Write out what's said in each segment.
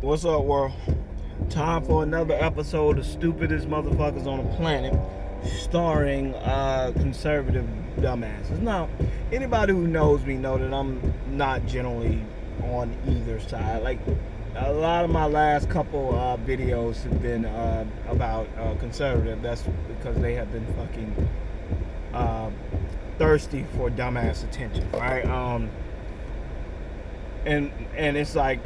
What's up, world? Time for another episode of Stupidest Motherfuckers on the Planet, starring conservative dumbasses. Now, anybody who knows me know that I'm not generally on either side. Like, a lot of my last couple videos have been about conservative. That's because they have been fucking thirsty for dumbass attention, right? And it's like,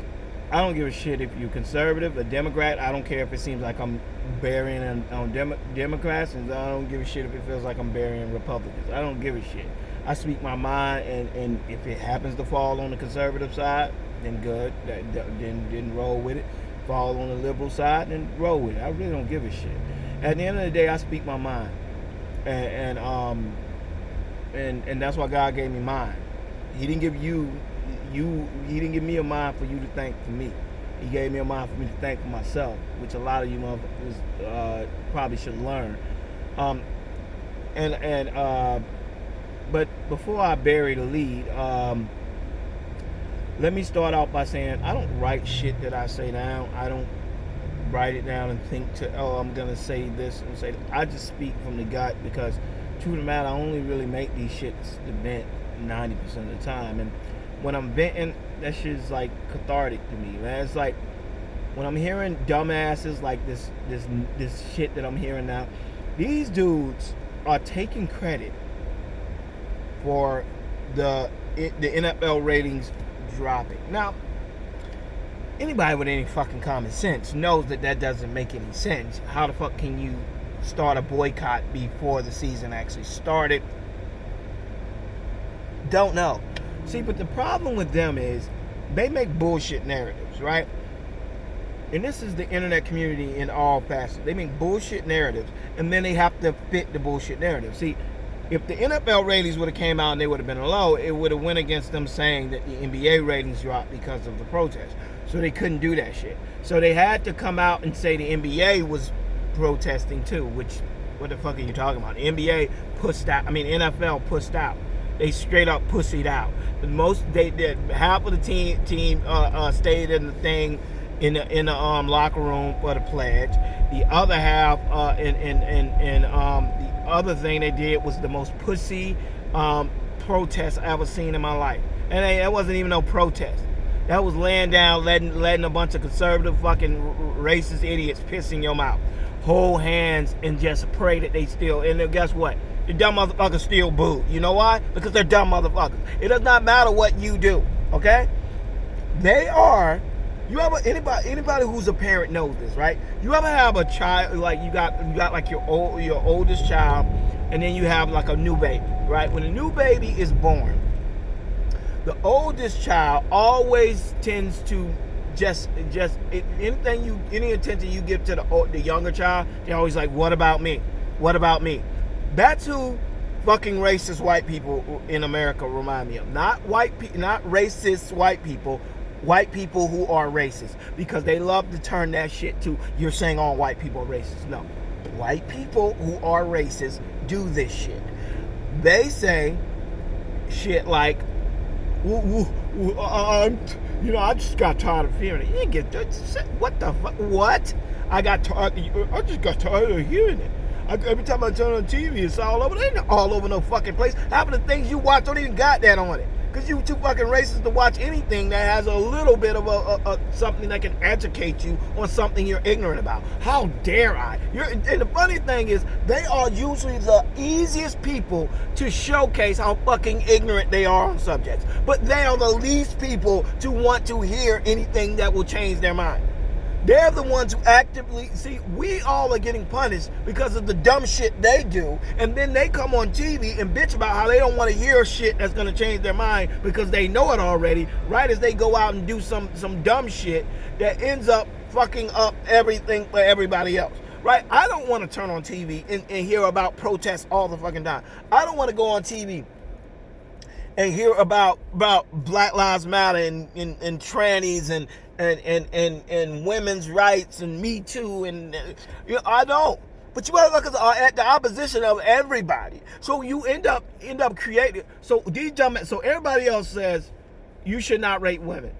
I don't give a shit if you're conservative, a Democrat. I don't care if it seems like I'm burying on Democrats, and I don't give a shit if it feels like I'm burying Republicans. I don't give a shit. I speak my mind, and if it happens to fall on the conservative side, then good. Then roll with it. Fall on the liberal side, then roll with it. I really don't give a shit. At the end of the day, I speak my mind, and that's why God gave me mine. He didn't give he didn't give me a mind for you to thank for me. He gave me a mind for me to thank for myself, which a lot of you motherfuckers probably should learn. But before I bury the lead, let me start out by saying I don't write shit that I say down. I don't write it down and think I'm gonna say this and say that. I just speak from the gut, because truth of the matter, I only really make these shits to vent 90% of the time. And when I'm venting, that shit's like cathartic to me, man. It's like when I'm hearing dumbasses like this shit that I'm hearing now. These dudes are taking credit for the NFL ratings dropping. Now, anybody with any fucking common sense knows that doesn't make any sense. How the fuck can you start a boycott before the season actually started? Don't know. See, but the problem with them is they make bullshit narratives, right? And this is the internet community in all facets. They make bullshit narratives, and then they have to fit the bullshit narrative. See, if the NFL ratings would have came out and they would have been low, it would have went against them saying that the NBA ratings dropped because of the protest. So they couldn't do that shit. So they had to come out and say the NBA was protesting too, which, what the fuck are you talking about? The NBA NFL pushed out. They straight up pussied out. They did half of the team stayed in the thing in the locker room for the pledge. The other half the other thing they did was the most pussy protest I ever seen in my life. And that wasn't even no protest. That was laying down, letting a bunch of conservative fucking racist idiots piss in your mouth. Hold hands and just pray that they still. And then guess what? The dumb motherfuckers still boo. You know why? Because they're dumb motherfuckers. It does not matter what you do. Okay? They are. Anybody who's a parent knows this, right? You ever have a child, like you got like your oldest child, and then you have like a new baby, right? When a new baby is born, the oldest child always tends to just any attention you give to the younger child, they're always like, what about me? What about me? That's who fucking racist white people in America remind me of. Not racist white people who are racist, because they love to turn that shit to, you're saying all white people are racist. No. White people who are racist do this shit. They say shit like, I just got tired of hearing it. You didn't get that. What the fuck? What? I just got tired of hearing it. Every time I turn on TV, it's all over. They ain't all over no fucking place. Half of the things you watch don't even got that on it. Because you too fucking racist to watch anything that has a little bit of a something that can educate you on something you're ignorant about. How dare I? And the funny thing is, they are usually the easiest people to showcase how fucking ignorant they are on subjects. But they are the least people to want to hear anything that will change their mind. They're the ones who actively, see, we all are getting punished because of the dumb shit they do, and then they come on TV and bitch about how they don't want to hear shit that's going to change their mind because they know it already, right as they go out and do some dumb shit that ends up fucking up everything for everybody else. Right? I don't want to turn on TV and hear about protests all the fucking time. I don't want to go on TV and hear about Black Lives Matter and trannies and women's rights and Me Too, and I don't. But you motherfuckers are at the opposition of everybody. So you end up creating. So everybody else says you should not rate women.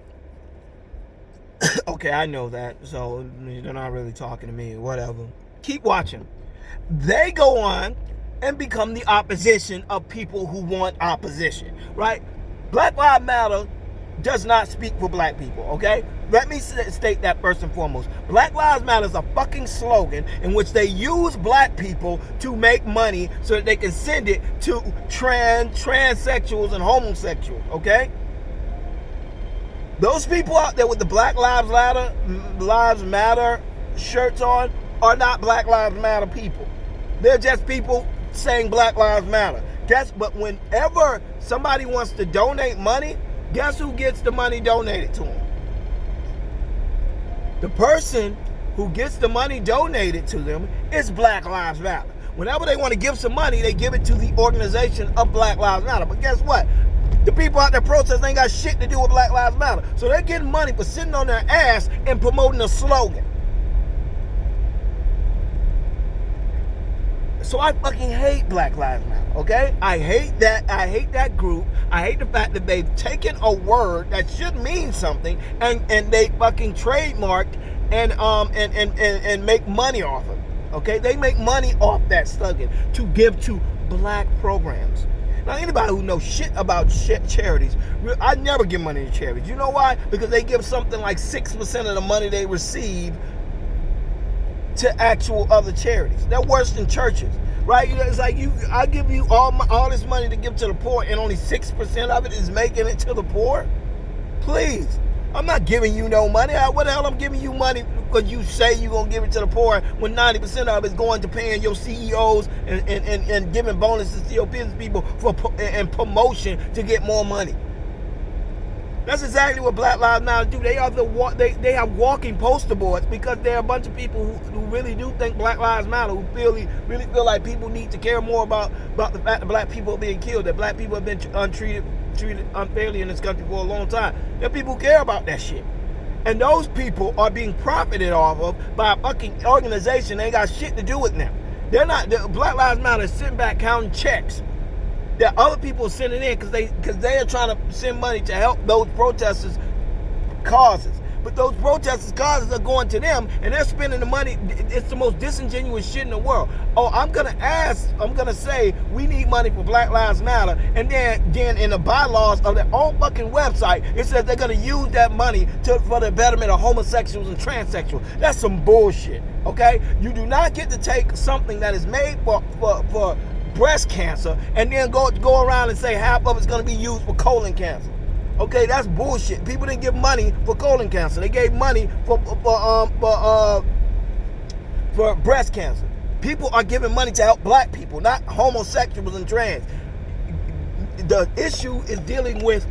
Okay, I know that, so they're not really talking to me, whatever. Keep watching. They go on and become the opposition of people who want opposition, right? Black Lives Matter does not speak for black people, okay? Let me state that first and foremost. Black Lives Matter is a fucking slogan in which they use black people to make money so that they can send it to transsexuals and homosexuals, okay? Those people out there with the Black Lives Matter shirts on are not Black Lives Matter people. They're just people saying Black Lives Matter. But whenever somebody wants to donate money, guess who gets the money donated to them? The person who gets the money donated to them is Black Lives Matter. Whenever they want to give some money, they give it to the organization of Black Lives Matter. But guess what? The people out there protesting ain't got shit to do with Black Lives Matter. So they're getting money for sitting on their ass and promoting a slogan. So I fucking hate Black Lives Matter, okay? I hate that group. I hate the fact that they've taken a word that should mean something and they fucking trademarked and make money off of it. Okay? They make money off that slogan to give to black programs. Now, anybody who knows shit about charities, I never give money to charities. You know why? Because they give something like 6% of the money they receive to actual other charities. They're worse than churches, right? It's like I give you all this money to give to the poor, and only 6% of it is making it to the poor. Please, I'm not giving you no money. What the hell I'm giving you money because you say you're gonna give it to the poor when 90% of it is going to paying your CEOs and giving bonuses to your business people and promotion to get more money. That's exactly what Black Lives Matter do. They have walking poster boards because there are a bunch of people who really do think Black Lives Matter, who really feel like people need to care more about the fact that black people are being killed, that black people have been treated unfairly in this country for a long time. There are people who care about that shit. And those people are being profited off of by a fucking organization they ain't got shit to do with them. Black Lives Matter is sitting back counting checks that other people are sending in because they are trying to send money to help those protesters' causes. But those protesters' causes are going to them, and they're spending the money. It's the most disingenuous shit in the world. Oh, I'm gonna say we need money for Black Lives Matter, and then in the bylaws of their own fucking website, it says they're gonna use that money for the betterment of homosexuals and transsexuals. That's some bullshit. Okay, you do not get to take something that is made for breast cancer and then go around and say half of it's going to be used for colon cancer. Okay, that's bullshit. People didn't give money for colon cancer. They gave money for breast cancer. People are giving money to help black people, not homosexuals and trans. The issue is dealing with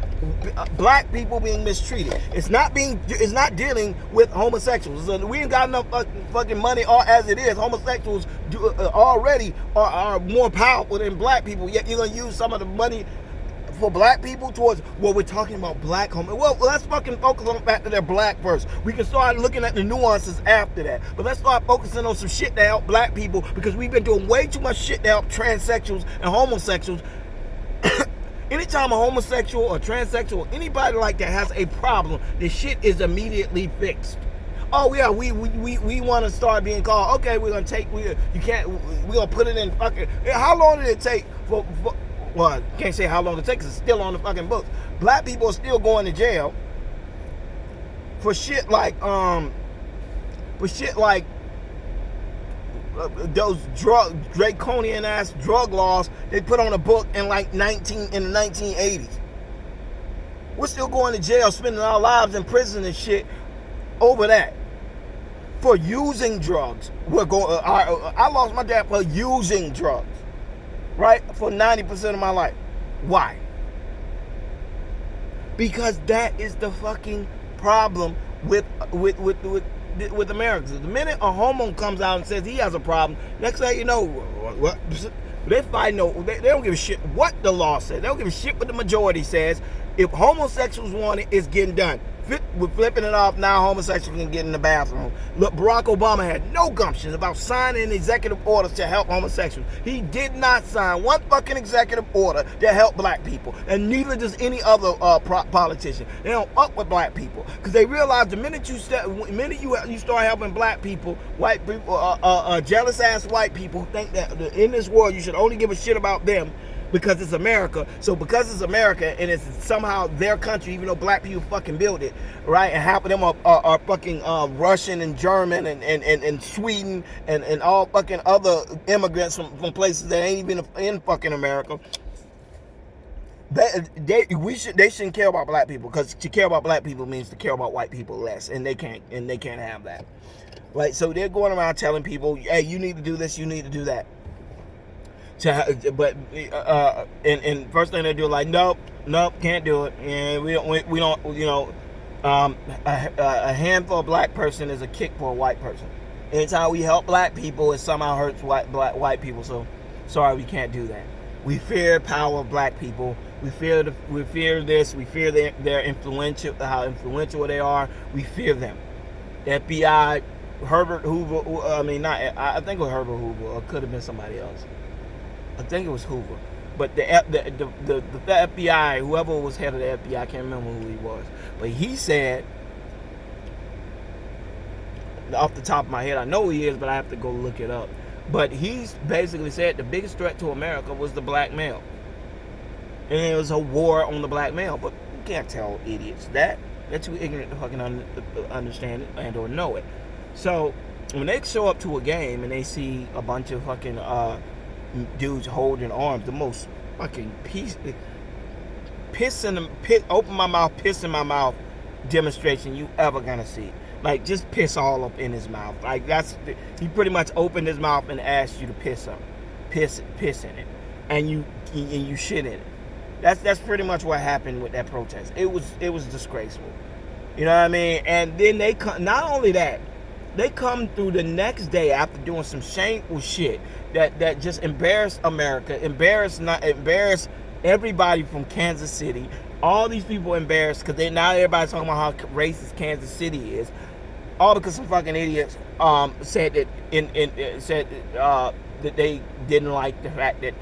black people being mistreated. It's not dealing with homosexuals. So we ain't got enough fucking money as it is. Homosexuals already are more powerful than black people. Yet you're gonna use some of the money for black people towards we're talking about black homo. Well, let's fucking focus on the fact that they're black first. We can start looking at the nuances after that. But let's start focusing on some shit that help black people, because we've been doing way too much shit to help transsexuals and homosexuals. Anytime a homosexual or transsexual, anybody like that has a problem, the shit is immediately fixed. Oh yeah, we want to start being called. Okay, we're gonna put it in fucking. How long did it take for well, I can't say how long it takes. It's still on the fucking books. Black people are still going to jail for shit like those draconian ass drug laws they put on the book in the 1980s. We're still going to jail, spending our lives in prison and shit over that for using drugs. I lost my dad for using drugs, right? For 90% of my life. Why? Because that is the fucking problem with Americans. The minute a homo comes out and says he has a problem, next thing you know, what they fight. No, they don't give a shit what the law says. They don't give a shit what the majority says. If homosexuals want it, it's getting done. We're flipping it off now. Homosexuals can get in the bathroom. Look, Barack Obama had no gumption about signing executive orders to help homosexuals. He did not sign one fucking executive order to help black people, and neither does any other politician. They don't up with black people because they realize the minute you start helping black people, white people, jealous ass white people who think that in this world you should only give a shit about them. Because it's America. So because it's America and it's somehow their country, even though black people fucking built it, right? And half of them are fucking Russian and German and Sweden and all fucking other immigrants from places that ain't even in fucking America. They shouldn't care about black people, because to care about black people means to care about white people less, and they can't have that. Right? So they're going around telling people, hey, you need to do this, you need to do that. But first thing they do, like, nope, can't do it, and we don't, you know, a handful of black person is a kick for a white person. Anytime we help black people, it somehow hurts white people. So sorry, we can't do that. We fear the power of black people. We fear this. We fear their influential, how influential they are. We fear them. FBI, Herbert Hoover. I think it was Herbert Hoover, or it could have been somebody else. I think it was Hoover, but the FBI, whoever was head of the FBI, I can't remember who he was, but he said, off the top of my head, I know who he is, but I have to go look it up. But he's basically said the biggest threat to America was the black male, and it was a war on the black male. But you can't tell idiots that. They're too ignorant to fucking understand it and or know it. So when they show up to a game and they see a bunch of fucking dudes holding arms, the most fucking open my mouth, piss in my mouth demonstration you ever gonna see. Like, just piss all up in his mouth. Like, he pretty much opened his mouth and asked you to piss in it, and you shit in it. That's pretty much what happened with that protest. It was disgraceful. You know what I mean? And then they come. Not only that, they come through the next day after doing some shameful shit that just embarrassed America, embarrassed everybody from Kansas City. All these people embarrassed because now everybody's talking about how racist Kansas City is. All because some fucking idiots said that that they didn't like the fact that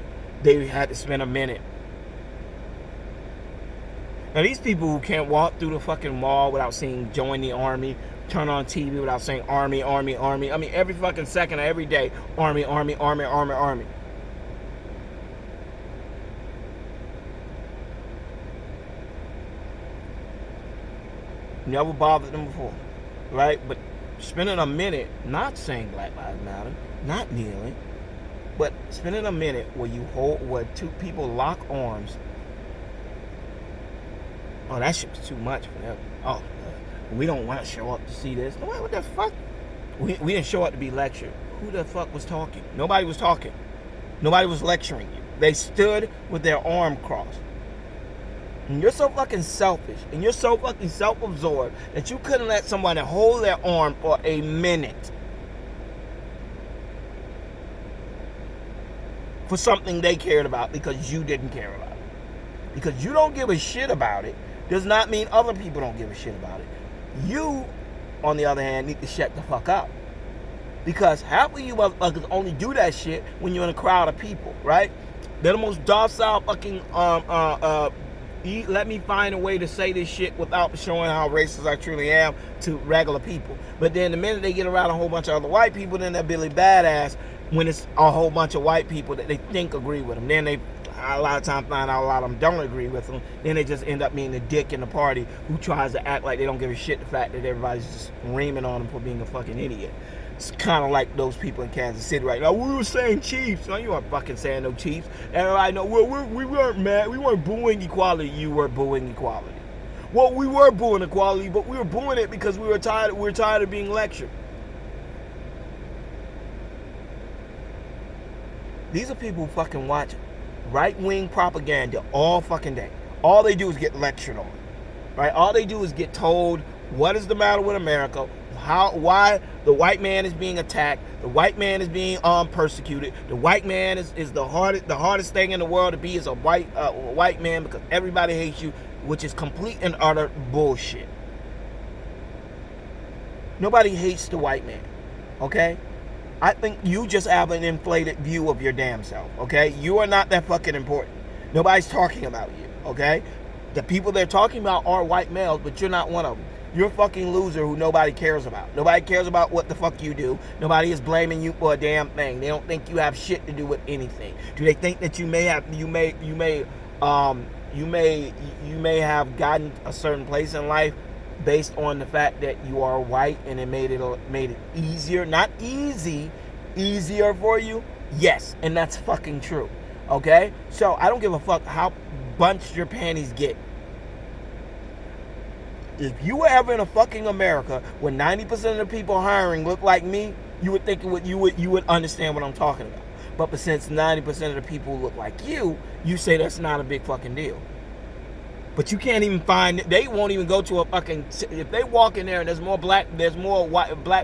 they had to spend a minute. Now these people who can't walk through the fucking mall without seeing join the army, turn on TV without saying army. I mean, every fucking second of every day, army. Never bothered them before, right? But spending a minute not saying Black Lives Matter, not kneeling, but spending a minute where two people lock arms. Oh, that shit was too much for them. Oh, we don't want to show up to see this. No, what the fuck? We didn't show up to be lectured. Who the fuck was talking? Nobody was talking. Nobody was lecturing you. They stood with their arm crossed. And you're so fucking selfish and you're so fucking self-absorbed that you couldn't let somebody hold their arm for a minute for something they cared about because you didn't care about it. Because you don't give a shit about it does not mean other people don't give a shit about it. You, on the other hand, need to shut the fuck up. Because half of you motherfuckers only do that shit when you're in a crowd of people, right? They're the most docile fucking let me find a way to say this shit without showing how racist I truly am to regular people. But then the minute they get around a whole bunch of other white people, then they're Billy Badass when it's a whole bunch of white people that they think agree with them. Then they a lot of times find out a lot of them don't agree with them. Then they just end up being the dick in the party who tries to act like they don't give a shit the fact that everybody's just reaming on them for being a fucking idiot. It's kind of like those people in Kansas City right now. We were saying Chiefs. No, you weren't fucking saying no Chiefs. Everybody know we weren't mad. We weren't booing equality. You were booing equality. Well, we were booing equality, but we were booing it because we were tired. We were tired of being lectured. These are people who fucking watch right-wing propaganda all fucking day. All they do is get lectured on, right? All they do is get told what is the matter with America, why the white man is being attacked, the white man is being persecuted, the white man is the hardest thing in the world to be is a white man because everybody hates you, which is complete and utter bullshit. Nobody hates the white man, okay? I think you just have an inflated view of your damn self, okay? You are not that fucking important. Nobody's talking about you, okay? The people they're talking about are white males, but you're not one of them. You're a fucking loser who nobody cares about. Nobody cares about what the fuck you do. Nobody is blaming you for a damn thing. They don't think you have shit to do with anything. Do they think that you may have gotten a certain place in life based on the fact that you are white and it made it easier, not easy, easier for you? Yes, and that's fucking true. Okay? So I don't give a fuck how bunched your panties get. If you were ever in a fucking America where 90% of the people hiring look like me, you would think you would understand what I'm talking about. But since 90% of the people look like you say that's not a big fucking deal. But you can't even find, they won't even go to a fucking, if they walk in there and there's more black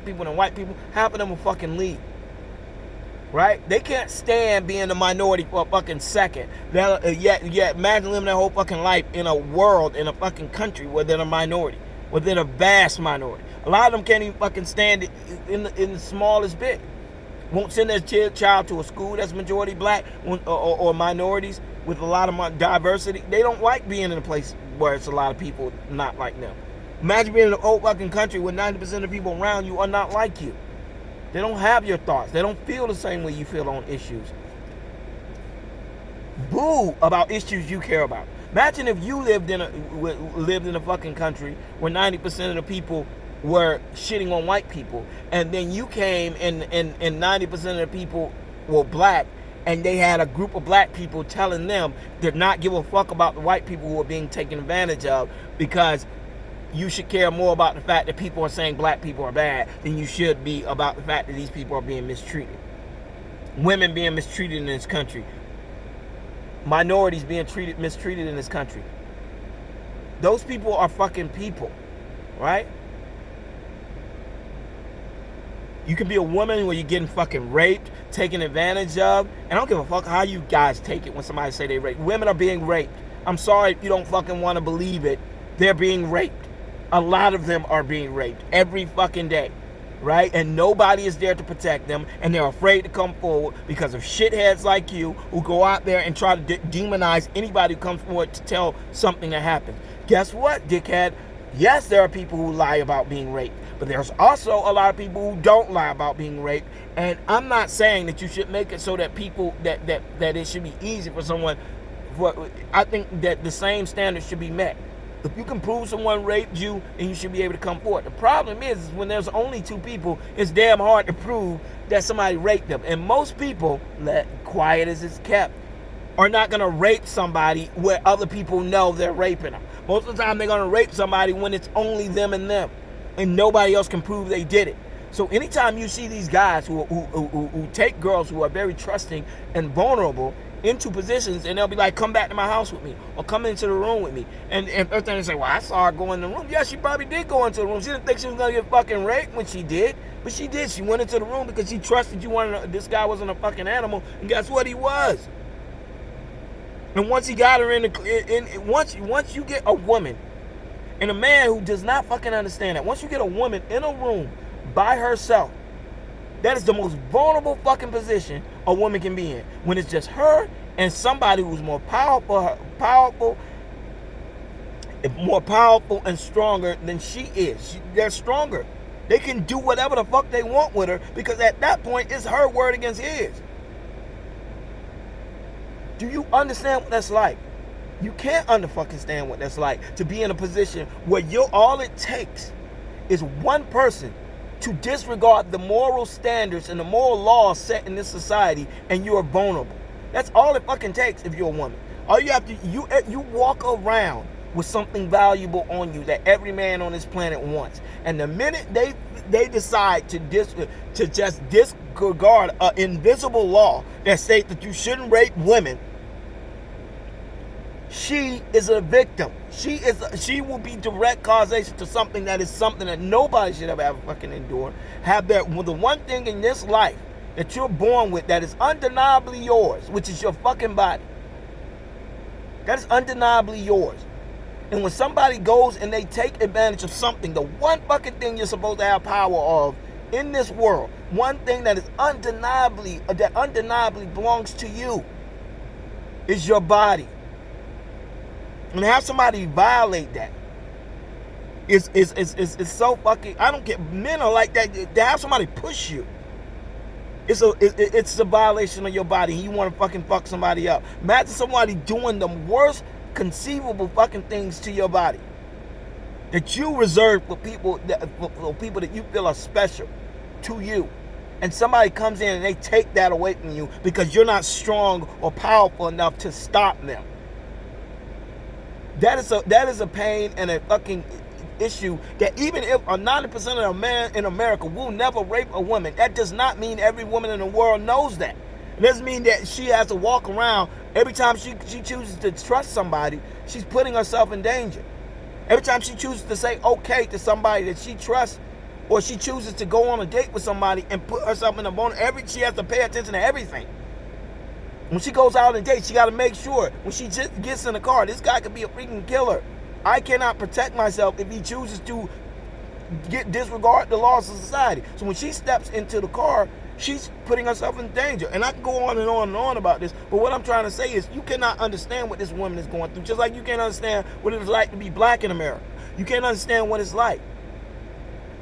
people than white people, half of them will fucking leave. Right? They can't stand being a minority for a fucking second. Yet imagine living their whole fucking life in a world, in a fucking country where they're a minority, where they're a vast minority. A lot of them can't even fucking stand it in the smallest bit. Won't send their child to a school that's majority black or minorities with a lot of diversity. They don't like being in a place where it's a lot of people not like them. Imagine being in a whole fucking country where 90% of the people around you are not like you. They don't have your thoughts. They don't feel the same way you feel on issues. Boo about issues you care about. Imagine if you lived in a fucking country where 90% of the people were shitting on white people, and then you came and 90% of the people were black, and they had a group of black people telling them to not give a fuck about the white people who are being taken advantage of, because you should care more about the fact that people are saying black people are bad than you should be about the fact that these people are being mistreated. Women being mistreated in this country. Minorities being mistreated in this country. Those people are fucking people, right? You can be a woman where you're getting fucking raped, taken advantage of, and I don't give a fuck how you guys take it when somebody say they raped. Women are being raped. I'm sorry if you don't fucking want to believe it. They're being raped. A lot of them are being raped every fucking day, right? And nobody is there to protect them, and they're afraid to come forward because of shitheads like you who go out there and try to demonize anybody who comes forward to tell something that happened. Guess what, dickhead? Yes, there are people who lie about being raped, but there's also a lot of people who don't lie about being raped. And I'm not saying that you should make it so that people that it should be easy for someone. I think that the same standards should be met. If you can prove someone raped you, then you should be able to come forward. The problem is when there's only two people, it's damn hard to prove that somebody raped them. And most people, quiet as it's kept, are not going to rape somebody where other people know they're raping them. Most of the time they're going to rape somebody when it's only them and them, and nobody else can prove they did it. So anytime you see these guys who take girls who are very trusting and vulnerable into positions, and they'll be like, come back to my house with me, or come into the room with me, and everything, they say, well, I saw her go in the room. Yeah, she probably did go into the room. She didn't think she was going to get fucking raped when she did, but she did. She went into the room because she trusted you. This guy wasn't a fucking animal, and guess what? He was. And once he got her once you get a woman and a man who does not fucking understand that, once you get a woman in a room by herself, that is the most vulnerable fucking position a woman can be in. When it's just her and somebody who's more powerful and stronger than she is. They're stronger. They can do whatever the fuck they want with her, because at that point it's her word against his. Do you understand what that's like? You can't understand what that's like, to be in a position where all it takes is one person to disregard the moral standards and the moral laws set in this society, and you are vulnerable. That's all it fucking takes if you're a woman. All you have to, you walk around with something valuable on you that every man on this planet wants. And the minute they decide to just disregard an invisible law that states that you shouldn't rape women, she is a victim. She will be direct causation to something that nobody should ever fucking endure. The one thing in this life that you're born with that is undeniably yours, which is your fucking body. That is undeniably yours. And when somebody goes and they take advantage of something, the one fucking thing you're supposed to have power of in this world, one thing that is undeniably belongs to you, is your body. And have somebody violate that, it's so fucking, I don't care. Men are like that. To have somebody push you, it's a violation of your body. You want to fucking fuck somebody up. Imagine somebody doing the worst conceivable fucking things to your body that you reserve for people that you feel are special to you, and somebody comes in and they take that away from you because you're not strong or powerful enough to stop them. That is a pain and a fucking issue that even if 90% of the men in America will never rape a woman, that does not mean every woman in the world knows that. It doesn't mean that she has to walk around every time she chooses to trust somebody, she's putting herself in danger. Every time she chooses to say okay to somebody that she trusts, or she chooses to go on a date with somebody and put herself in a vulnerable, she has to pay attention to everything. When she goes out on a date, she got to make sure when she just gets in the car, this guy could be a freaking killer. I cannot protect myself if he chooses to disregard the laws of society. So when she steps into the car, she's putting herself in danger. And I can go on and on and on about this, but what I'm trying to say is you cannot understand what this woman is going through, just like you can't understand what it's like to be black in America. You can't understand what it's like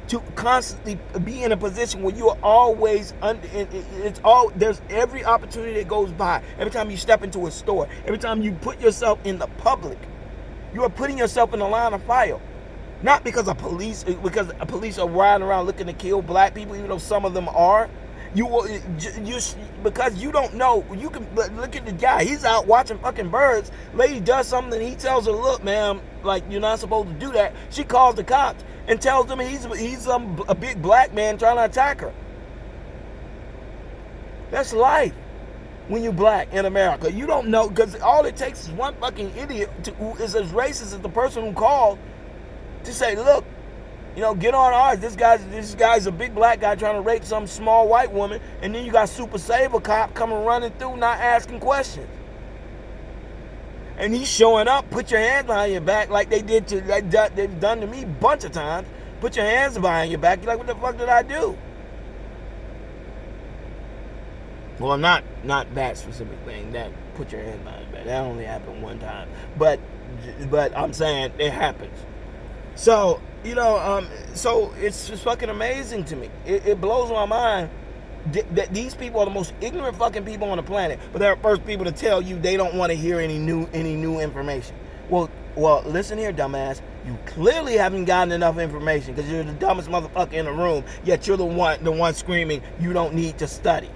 to constantly be in a position where you are always there's every opportunity that goes by. Every time you step into a store, every time you put yourself in the public, you are putting yourself in the line of fire. Not because police are riding around looking to kill black people, even though some of them are. Because you don't know. You can look at the guy. He's out watching fucking birds. Lady does something. He tells her, "Look, ma'am, like you're not supposed to do that." She calls the cops and tells them he's a big black man trying to attack her. That's life. When you're black in America, you don't know, because all it takes is one fucking idiot who is as racist as the person who called to say, "Look, get on ours. This guy's a big black guy trying to rape some small white woman," and then you got Super Saver cop coming running through, not asking questions, and he's showing up. Put your hands behind your back, like they've done to me a bunch of times. Put your hands behind your back. You're like, what the fuck did I do? Well, not that specific thing. That put your hands behind your back. That only happened one time, but I'm saying it happens. So so it's just fucking amazing to me. It blows my mind that these people are the most ignorant fucking people on the planet, but they're the first people to tell you they don't want to hear any new information. Well, listen here, dumbass. You clearly haven't gotten enough information because you're the dumbest motherfucker in the room. Yet you're the one screaming you don't need to study.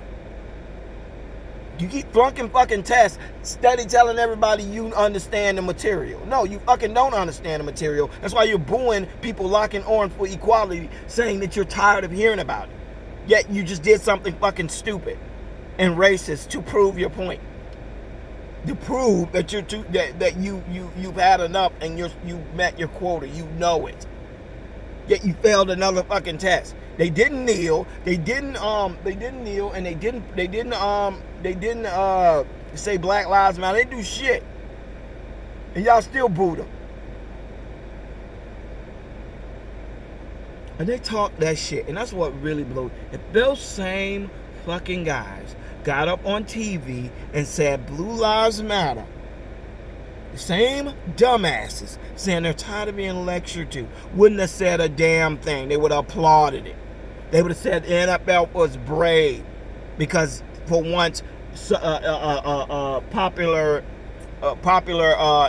You keep flunking fucking tests, steady telling everybody you understand the material. No, you fucking don't understand the material. That's why you're booing people locking arms for equality, saying that you're tired of hearing about it. Yet you just did something fucking stupid and racist to prove your point. To prove that you've had enough and you met your quota. You know it. Yet you failed another fucking test. They didn't kneel, and they didn't say Black Lives Matter. They didn't do shit. And y'all still booed them. And they talk that shit. And that's what really blows. If those same fucking guys got up on TV and said Blue Lives Matter, the same dumbasses saying they're tired of being lectured to wouldn't have said a damn thing. They would have applauded it. They would have said the NFL was brave because for once popular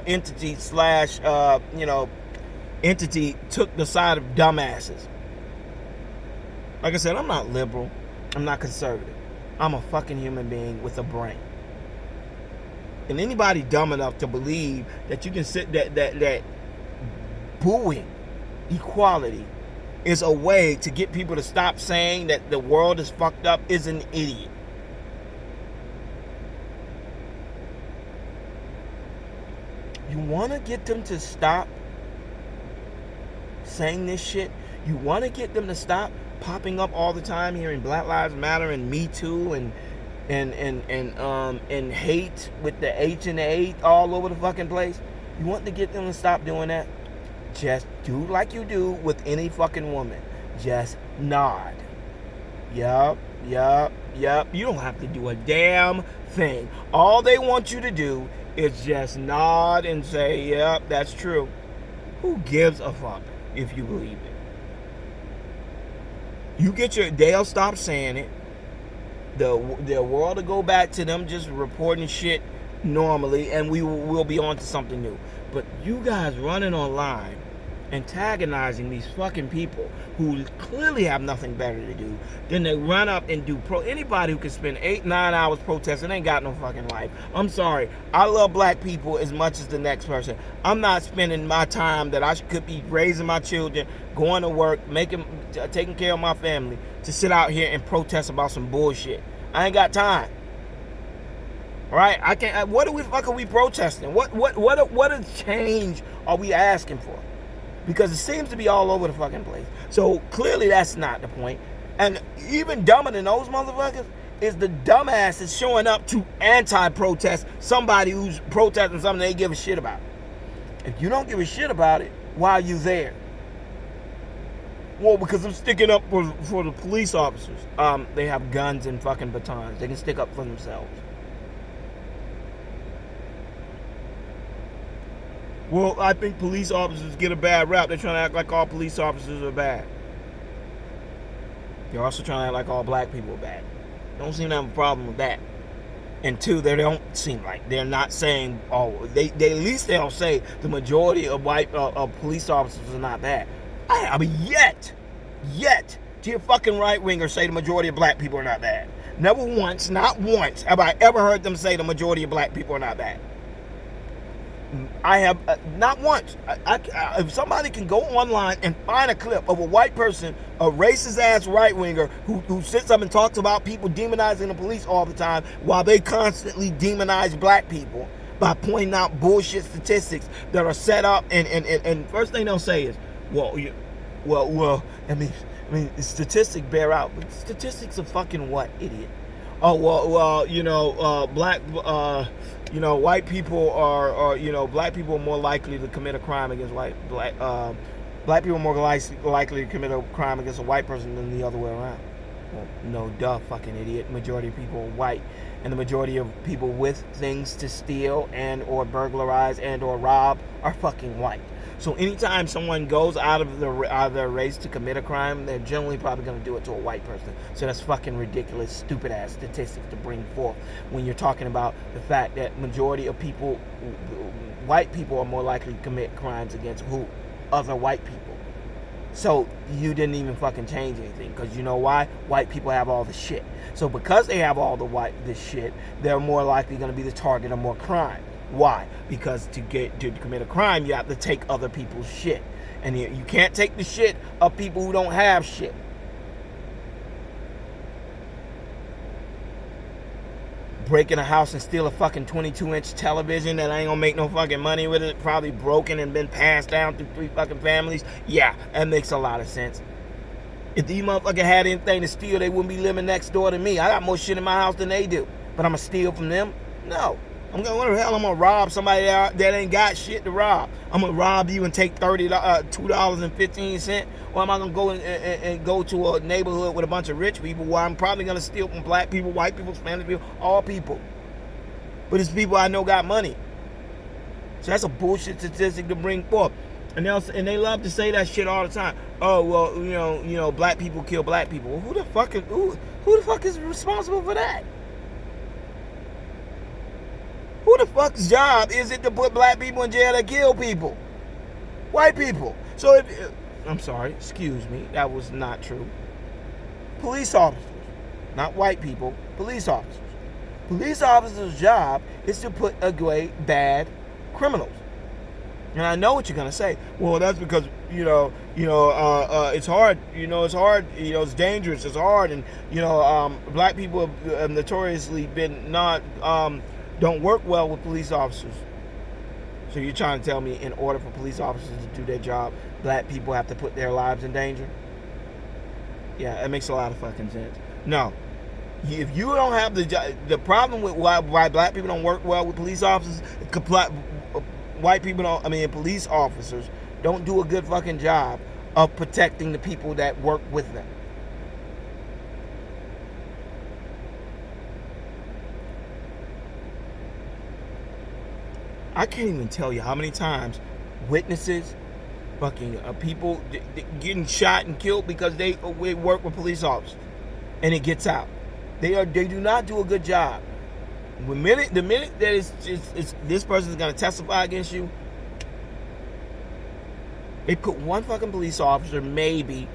entity entity took the side of dumbasses. Like I said, I'm not liberal. I'm not conservative. I'm a fucking human being with a brain. And anybody dumb enough to believe that you can sit that booing equality is a way to get people to stop saying that the world is fucked up is an idiot. You want to get them to stop saying this shit? You want to get them to stop popping up all the time hearing Black Lives Matter and Me Too and hate with the H and the A all over the fucking place? You want to get them to stop doing that? Just do like you do with any fucking woman. Just nod. Yup. You don't have to do a damn thing. All they want you to do is just nod and say, yep, that's true. Who gives a fuck if you believe it? They'll stop saying it. The world will go back to them just reporting shit normally, and we'll be on to something new. But you guys running online, antagonizing these fucking people who clearly have nothing better to do than to run up and do anybody who can spend 8-9 hours protesting ain't got no fucking life. I'm sorry, I love black people as much as the next person. I'm not spending my time that I could be raising my children, going to work, taking care of my family, to sit out here and protest about some bullshit. I ain't got time. All right, I can't. What the fuck are we protesting? What a change are we asking for? Because it seems to be all over the fucking place. So clearly that's not the point. And even dumber than those motherfuckers is the dumbasses showing up to anti-protest somebody who's protesting something they give a shit about. If you don't give a shit about it, why are you there? Well, because I'm sticking up for the police officers. They have guns and fucking batons. They can stick up for themselves. Well, I think police officers get a bad rap. They're trying to act like all police officers are bad. They're also trying to act like all black people are bad. Don't seem to have a problem with that. And two, they don't seem like they're not saying, they at least they'll say the majority of white police officers are not bad. I mean, yet, to your fucking right-winger say the majority of black people are not bad. Never once, not once, have I ever heard them say the majority of black people are not bad. I have not once. If somebody can go online and find a clip of a white person, a racist ass right winger who sits up and talks about people demonizing the police all the time while they constantly demonize black people by pointing out bullshit statistics that are set up, and first thing they'll say is, I mean, statistics bear out, but statistics are fucking what, idiot? Oh well, white people are black people are more likely to commit a crime against black people are more likely to commit a crime against a white person than the other way around. Well, no, duh, fucking idiot. Majority of people are white, and the majority of people with things to steal and or burglarize and or rob are fucking white. So anytime someone goes out of their race to commit a crime, they're generally probably going to do it to a white person. So that's fucking ridiculous, stupid ass statistics to bring forth when you're talking about the fact that majority of people, white people, are more likely to commit crimes against who? Other white people. So you didn't even fucking change anything, because you know why? White people have all the shit. So because they have all this shit, they're more likely going to be the target of more crime. Why? Because to commit a crime, you have to take other people's shit. And you can't take the shit of people who don't have shit. Break in a house and steal a fucking 22-inch television that ain't gonna make no fucking money with it, probably broken and been passed down through 3 fucking families. Yeah, that makes a lot of sense. If these motherfuckers had anything to steal, they wouldn't be living next door to me. I got more shit in my house than they do. But I'm gonna steal from them? No. What the hell? I'm gonna rob somebody that ain't got shit to rob. I'm gonna rob you and take $2.15, or am I gonna go and go to a neighborhood with a bunch of rich people where I'm probably gonna steal from black people, white people, Spanish people, all people. But it's people I know got money. So that's a bullshit statistic to bring forth. And they love to say that shit all the time. Oh well, you know, black people kill black people. Well, who the fuck is responsible for that? Who the fuck's job is it to put black people in jail that kill people? White people. So I'm sorry, excuse me, that was not true. Police officers, not white people, police officers. Police officers' job is to put away bad criminals. And I know what you're gonna say. Well, that's because it's hard. It's hard. It's dangerous. It's hard. And black people have notoriously been don't work well with police officers. So you're trying to tell me in order for police officers to do their job, black people have to put their lives in danger? Yeah, that makes a lot of fucking sense. No. If you don't have the problem with why black people don't work well with police officers, white people don't. I mean, police officers don't do a good fucking job of protecting the people that work with them. I can't even tell you how many times witnesses, fucking people getting shot and killed because they work with police officers, and it gets out. They do not do a good job. The minute that it's this person is gonna testify against you, they put one fucking police officer, maybe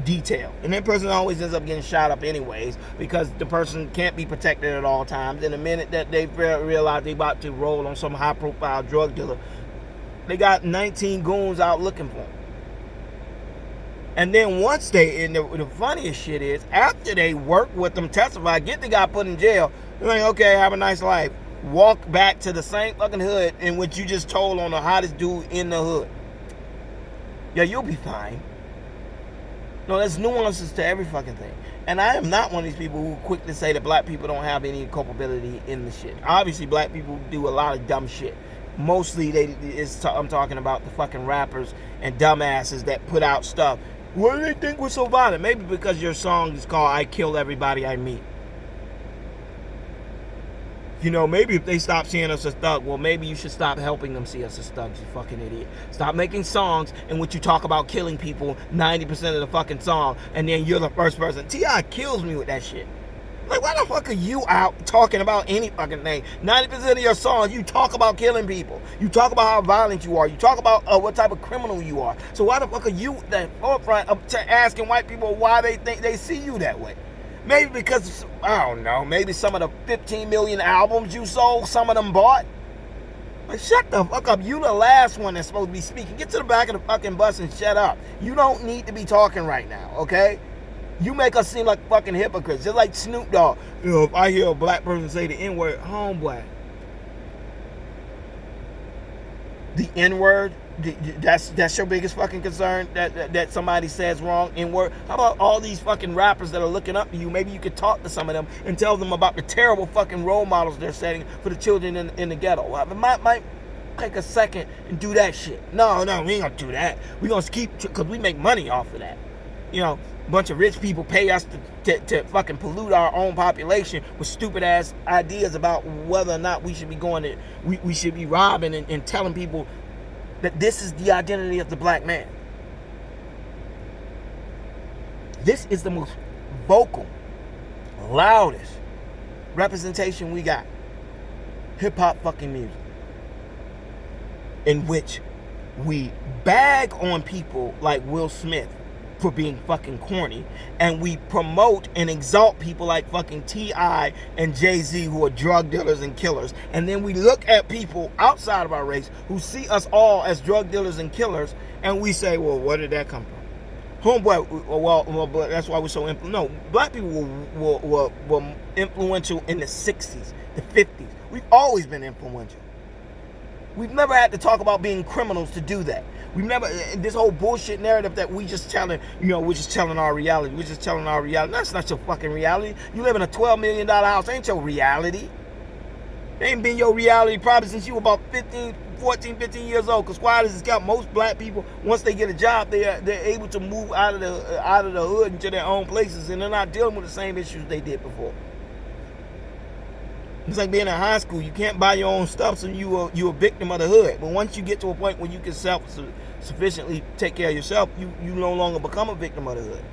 detail, and that person always ends up getting shot up anyways because the person can't be protected at all times. And the minute that they realize they about to roll on some high profile drug dealer, they got 19 goons out looking for them. And then once they, and the funniest shit is, after they work with them, testify, get the guy put in jail, they're like, okay, have a nice life, walk back to the same fucking hood in which you just told on the hottest dude in the hood. Yeah, you'll be fine. No, there's nuances to every fucking thing. And I am not one of these people who quick to say that black people don't have any culpability in the shit. Obviously, black people do a lot of dumb shit. Mostly, I'm talking about the fucking rappers and dumbasses that put out stuff. What do they think we're so violent? Maybe because your song is called I Kill Everybody I Meet. You know, maybe if they stop seeing us as thugs, well, maybe you should stop helping them see us as thugs, you fucking idiot. Stop making songs in which you talk about killing people 90% of the fucking song, and then you're the first person. T.I. kills me with that shit. Like, why the fuck are you out talking about any fucking thing? 90% of your songs, you talk about killing people. You talk about how violent you are. You talk about what type of criminal you are. So why the fuck are you at the forefront of asking white people why they think they see you that way? Maybe because, I don't know, maybe some of the 15 million albums you sold, some of them bought. Like, shut the fuck up. You the last one that's supposed to be speaking. Get to the back of the fucking bus and shut up. You don't need to be talking right now, okay? You make us seem like fucking hypocrites. Just like Snoop Dogg. You know, if I hear a black person say the N-word, homeboy. The N-word, that's your biggest fucking concern, that somebody says wrong N-word? How about all these fucking rappers that are looking up to you? Maybe you could talk to some of them and tell them about the terrible fucking role models they're setting for the children in the ghetto. I might take a second and do that shit. No, we ain't gonna do that. We gonna keep, because we make money off of that. You know, a bunch of rich people pay us to fucking pollute our own population with stupid ass ideas about whether or not we should be going to, we should be robbing and telling people that this is the identity of the black man. This is the most vocal, loudest representation we got. Hip hop fucking music. In which we bag on people like Will Smith for being fucking corny, and we promote and exalt people like fucking T.I. and Jay-Z who are drug dealers and killers, and then we look at people outside of our race who see us all as drug dealers and killers, and we say, well, where did that come from? Homeboy, well, but that's why we're so no, black people were influential in the 60s, the 50s. We've always been influential. We've never had to talk about being criminals to do that. We've never, this whole bullshit narrative that we just telling, we're just telling our reality. We're just telling our reality. That's not your fucking reality. You live in a $12 million house. Ain't your reality. It ain't been your reality probably since you were about 14, 15 years old. Because why does this count? Most black people, once they get a job, they're able to move out of the hood into their own places, and they're not dealing with the same issues they did before. It's like being in high school. You can't buy your own stuff, so you're a victim of the hood. But once you get to a point where you can sufficiently take care of yourself, you no longer become a victim of the hood.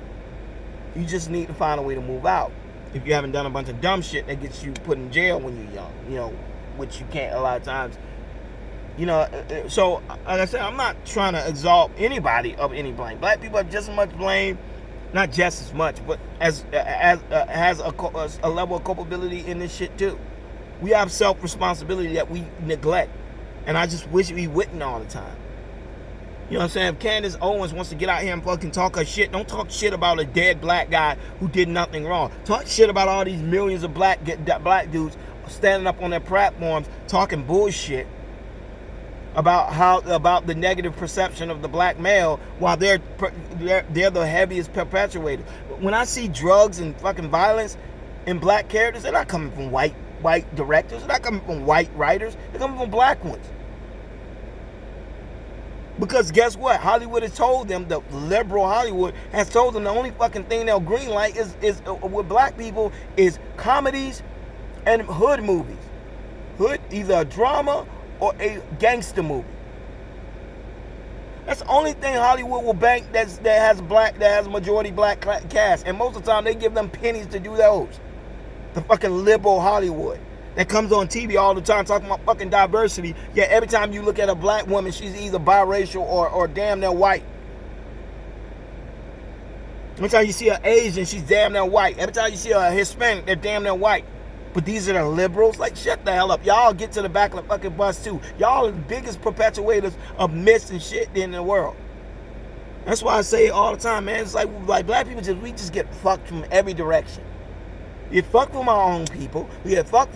You just need to find a way to move out. If you haven't done a bunch of dumb shit that gets you put in jail when you're young, which you can't a lot of times. So like I said, I'm not trying to exalt anybody of any blame. Black people have just as much blame. Not just as much, but has a level of culpability in this shit too. We have self-responsibility that we neglect. And I just wish we wouldn't all the time. You know what I'm saying? If Candace Owens wants to get out here and fucking talk her shit, don't talk shit about a dead black guy who did nothing wrong. Talk shit about all these millions of black dudes standing up on their platforms talking bullshit about the negative perception of the black male while they're the heaviest perpetuators. When I see drugs and fucking violence in black characters, they're not coming from white directors. They're not coming from white writers. They're coming from black ones. Because guess what? Hollywood has told them, the liberal Hollywood has told them the only fucking thing they'll green light is with black people is comedies and hood movies. Hood, either a drama or a gangster movie. That's the only thing Hollywood will bank that has a majority black cast. And most of the time they give them pennies to do those. The fucking liberal Hollywood that comes on TV all the time talking about fucking diversity. Yet every time you look at a black woman, she's either biracial or damn near white. Every time you see an Asian, she's damn near white. Every time you see a Hispanic, they're damn near white. But these are the liberals? Like, shut the hell up. Y'all get to the back of the fucking bus too. Y'all are the biggest perpetuators of myths and shit in the world. That's why I say it all the time, man. It's like black people we just get fucked from every direction. We get fucked from our own people. We get fucked from